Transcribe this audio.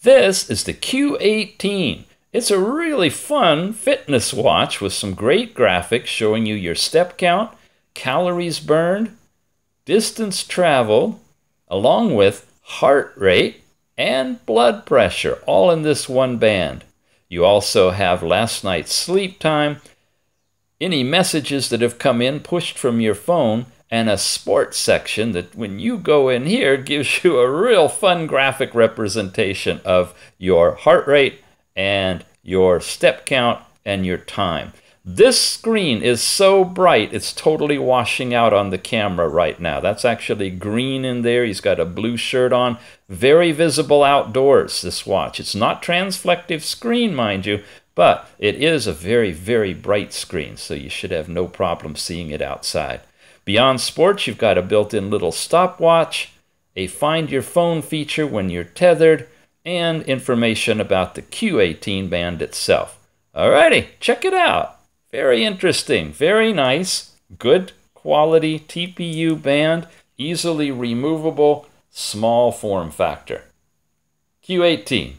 This is the Q18. It's a really fun fitness watch with some great graphics showing you your step count, calories burned, distance traveled, along with heart rate and blood pressure, all in this one band. You also have last night's sleep time, any messages that have come in pushed from your phone, and a sports section that when you go in here gives you a real fun graphic representation of your heart rate and your step count and your time. This screen is so bright, it's totally washing out on the camera right now. That's actually green in there. He's got a blue shirt on. Very visible outdoors, this watch. It's not transflective screen, mind you, but it is a very, very bright screen, so you should have no problem seeing it outside. Beyond sports, you've got a built-in little stopwatch, a find your phone feature when you're tethered, and information about the Q18 band itself. Alrighty, check it out. Very interesting, very nice, good quality TPU band, easily removable, small form factor. Q18.